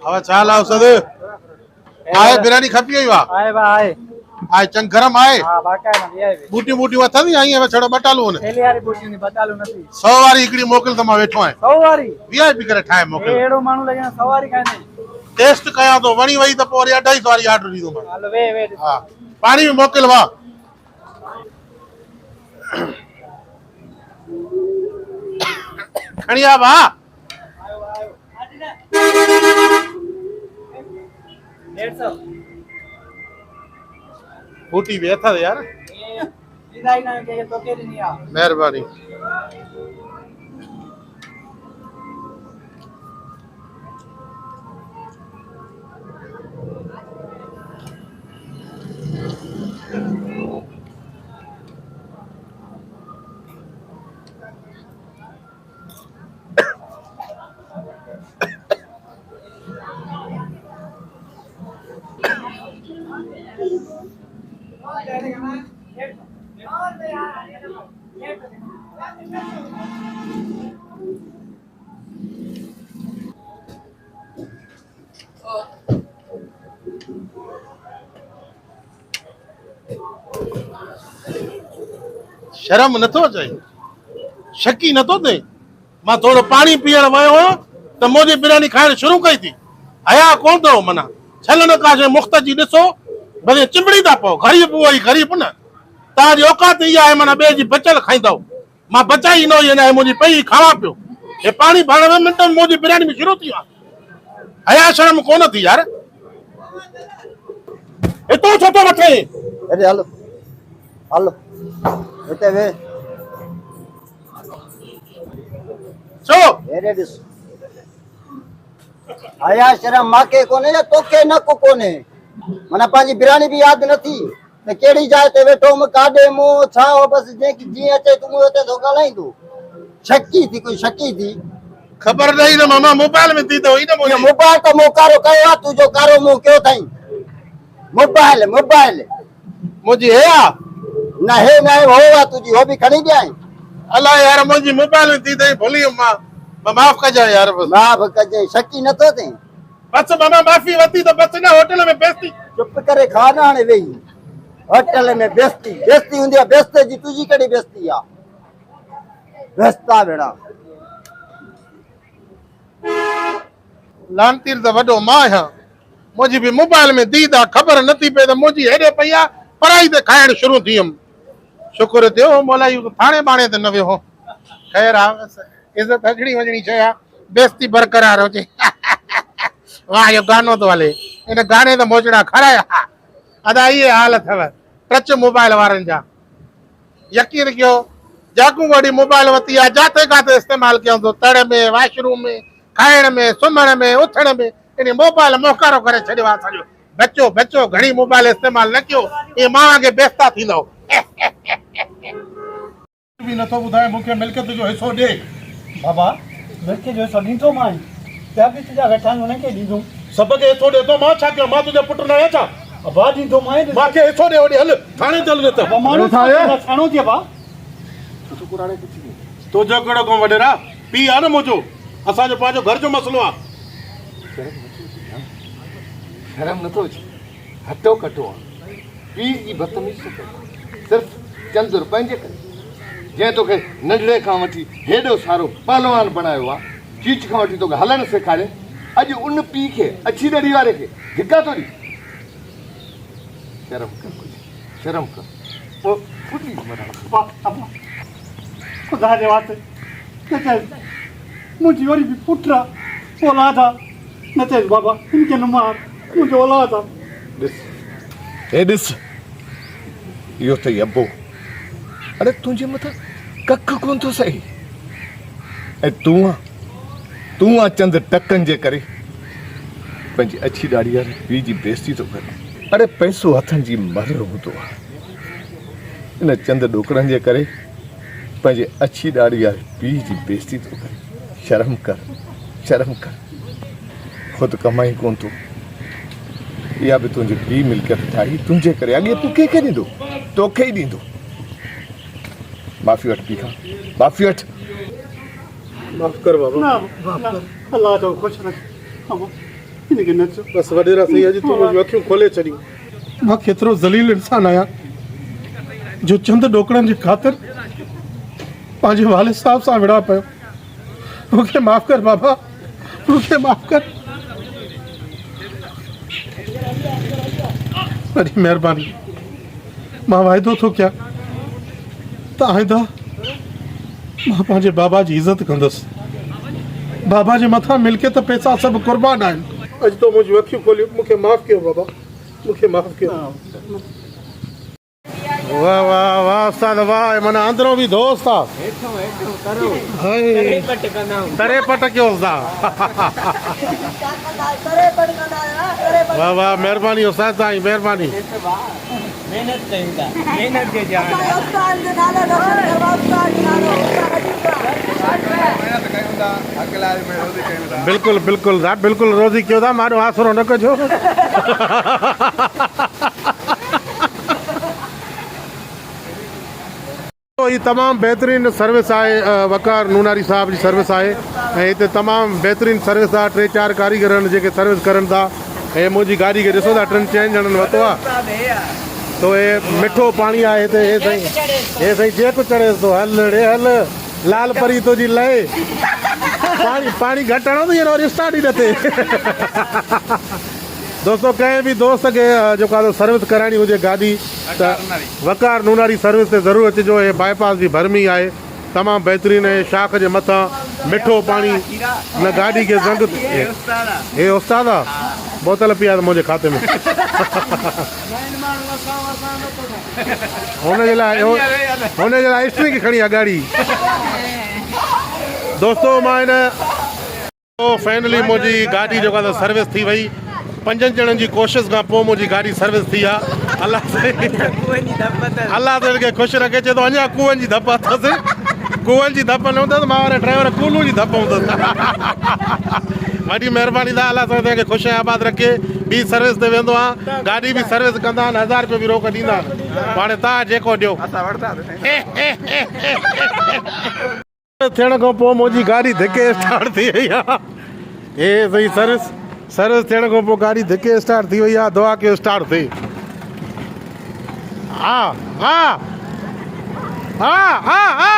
હવે ચાલ આવશે દે આય બિરયાની ખપી આવી વા આય બા આય આય ચંગ ગરમ આય હા બાકા ના આય બૂટી બૂટી વાત થવી અહીં હવે છડો બટાલું ને પેલી વારી બૂટી ની બતાલું નથી સવારી ઈકડી મોકલ તમા બેઠો આય સવારી વીઆઈપી કરે ઠાય મોકલ એડો માણું લઈને સવારી કાઈ નહીં ટેસ્ટ કયા તો વણી વઈ તો પોરી 250 વાળી આર્ડર દીધો મને હાલો વે વે હા પાણી में મોકલ વા ખણિયા વા बूटी बैठा था यार विदाई ना के तो के नहीं आ मेहरबानी शर्म नथो अचे शकी नथो थे मां थोड़ो पानी पीअण वियो त मोदी बिरयानी खाइण शुरू कई थी हया कोन थो मना छलन काशे मुख्तजी ॾिसो भले चिंबड़ी था पओ ग़रीब उहो ई ग़रीब न तव्हांजी औकात इहा आहे माना ॿिए जी बचल खाईंदव मां बचाई न हुई न मुंहिंजी पई खावां पियो हे पाणी भरण में मिंट में मोदी बिरयानी में शुरू थी आहे हया शर्म कोन थी यार एतिरो छो थो वठे अरे हलो हलो हिते वे छो अरे ॾिस आया शर्म माके कोने या तोखे न को कोने मना पंहिंजी बिरयानी बि यादि नथी त कहिड़ी जाइ ते वेठो म काॾे मूं छा हो बसि जेकी जीअं अचे तूं हुते थो ॻाल्हाईंदो शकी थी कोई शकी थी खबर नहीं ना मामा मोबाइल में थी तो ही ना ये मोबाइल तो मोकारो कयो आहे तुंहिंजो कारो मुंहुं कयो अथई मोबाइल मोबाइल मुंहिंजी है आ न हे न हो आहे तुंहिंजी हो बि खणी ॾियां अल्लाह यार मुंहिंजी मोबाइल में थी अथई भुली मां माफ़ कजां यार बस माफ़ कजांइ शकी नथो थिए बस मामा माफ़ी वती तो बस ना होटल में बेइज्जती चुप करे खा न हाणे वेही होटल में बेइज्जती बेइज्जती हूंदी आहे बेइज्जती जी तुंहिंजी कहिड़ी बेइज्जती आहे बेइज्जता भेणा लानतीर तो वडो मां आहियां मुंहिंजी बि मोबाइल में दीद आहे ख़बर नथी पए त मुंहिंजी हेॾे पई आहे पढ़ाई ते खाइण शुरू थी हुयमि शुक्र थियो मोला इहो थाणे बाणे ते न वियो ख़ैर आहे इज़त अजणी वजणी शइ आहे बेइज्जती बरक़रार हुजे वाह इहो गानो थो हले इन गाने ते मोजड़ा खराया अदा इहे हाल अथव टच मोबाइल वारनि जा यकीन कयो जाकू वॾी मोबाइल वरिती आहे जिते किथे इस्तेमालु कयूं थो तड़ में वॉशरूम में खाइण में सुम्हण में उथण में इन मोबाइल मोकारो करे छॾियो आहे सॼो बचो बचो घणी मोबाइल इस्तेमालु न कयो इहे माण्हू खे बेस्ता थींदव बि नथो ॿुधाए मूंखे मिल्कियत जो हिसो ॾे बाबा लड़के जो सभी तो मां क्या भी तुझा वेठा उन्हें के दी दूं सभ खे हिसो ॾे थो मां छा कयो मां तुंहिंजो पुटु न आहियां छा अबा दी तो मां मूंखे हिसो ॾे होॾे हल थाणे चल न त माण्हू थाणो थी बा तुंहिंजो कहिड़ो कमु वॾेरा पीउ आहे न मुंहिंजो असांजो पंहिंजो घर जो मसइलो आहे शर्म नथो अचे हटो कटो आहे पीउ जी बदतमीज़ी थो करे सिर्फ़ु चंद रुपयनि जे करे जंहिं तोखे नंढड़े खां वठी हेॾो सारो पहलवान बणायो आहे चीच खां वठी तोखे हलणु सेखारे अॼु उन पीउ खे अछी दड़ी वारे खे धिका थो ॾी शर्म कर कुझु शर्म कर पोइ फुटी खुदा जे वास्ते न चए मुंहिंजी वरी बि पुट आहे औलाद आहे न चएसि बाबा इनखे न मार मुंहिंजो औलाद आहे ॾिस हे ॾिस इहो अथई अबो अरे तुंहिंजे मथां कख कोन थो सही ऐं तूं आहे चंद टकनि जे करे पंहिंजी अछी ॾाढ़ी वारी पीउ जी बेइज़ती थो करे अरे पैसो हथनि जी मर हूंदो आहे इन चंद ॾोकड़नि जे करे पंहिंजे अछी ॾाढ़ी वारी पीउ जी बेइज़ती थो करे शर्म कर ख़ुदि कमाई कोन थो इहा बि तुंहिंजी पीउ मिल्कियत ठाही तुंहिंजे करे अॻे तूं कंहिंखे ॾींदो तोखे ई ॾींदो माफ़ी वठ पीउ खां माफ़ी वठ माफ़ कर बाबा ना अल्लाह तो खुश रखे हिनखे न चओ। बस वडेरा सही है जी, तू मुझी अखियूं खोले छड़ी। मां केतिरो ज़लील इंसान आहियां जो चंद ॾोकड़नि जी ख़ातिर पंहिंजे वालिद साहब सां विड़ा पियो। मूंखे माफ़ कर बाबा, मूंखे माफ़ कर। वॾी महिरबानी, मां वाइदो थो कयां त आइंदा मां पंहिंजे बाबा जी इज़त कंदुसि। बाबा जे मथां मिल्कियत पैसा सभु क़ुर्बान आहिनि। अॼु तो मुझी अखियूं खोलियूं, मूंखे माफ़ कयो बाबा, मूंखे माफ़ कयो। वाह वाह वाह उस्ताद वाह, माना अंदरों भी दोस्त आ। तरे पट कयो उस्ताद। वाह वाह मेहरबानी उस्ताद साईं, मेहरबानी। मेहनत कयूं था, मेहनत के जान बिल्कुल बिल्कुल बिल्कुल रोज़ी कयो था, मारो आसरो न कजो। तो ये तमाम बेहतरीन सर्विस है, वकार नूनारी साहब जी सर्विस है। इतने तमाम बेहतरीन सर्विस आ, 3-4 कारीगर जो सर्विस करन था। ए मुझी गाड़ी के दिसो था 3-4 ॼणनि वतो आ। तो ये मिठो पानी आहे हिते। हे सही जे कुछ चढ़े तो हल रे हल लाल परी तो जी लए पानी घटणो तो ये और स्टार्ट ही नथे। दोस्तों कंहिं भी दोस्त के जो का सर्विस करानी हुजे गाड़ी त वकार नूनारी सर्विस से जरूर अचजो। ये बाईपास की भरमी है, तमाम बेहतरीन है। शाख के मथा मिठो पानी न गाड़ी के जंग। हे उस्ताद आ बोतल पिया मुझे खाते में। होने लाइ हिस्ट्री की खड़ी है गाड़ी। दोस्तों मां फाइनली मुझी गाड़ी जो का सर्विस थी वही। 5 ॼणनि जी कोशिश खां पोइ मुंहिंजी गाड़ी सर्विस थी आहे। अलाह अलाह खे ख़ुशि रखे। चए थो अञा कुअनि जी धप अथसि, कुअनि जी धप न हूंदसि, मां वारे ड्राइवर कूलू जी धप हूंदसि। वॾी महिरबानी था, अलाह साईं तव्हांखे ख़ुशि ऐं आबाद रखे। ॿी सर्विस ते वेंदो आहियां, गाॾी बि सर्विस कंदा आहिनि, 1000 रुपया बि रोक ॾींदा आहिनि। हाणे तव्हां जेको ॾियो। थियण खां पोइ मुंहिंजी गाॾी धिके स्टार्ट थी वई आहे। हे सही सर्विस थियण खां पोइ गाड़ी धिके स्टार्ट थी वई आहे। दुआ कयो स्टार्ट थिए। हा हा हा हा हा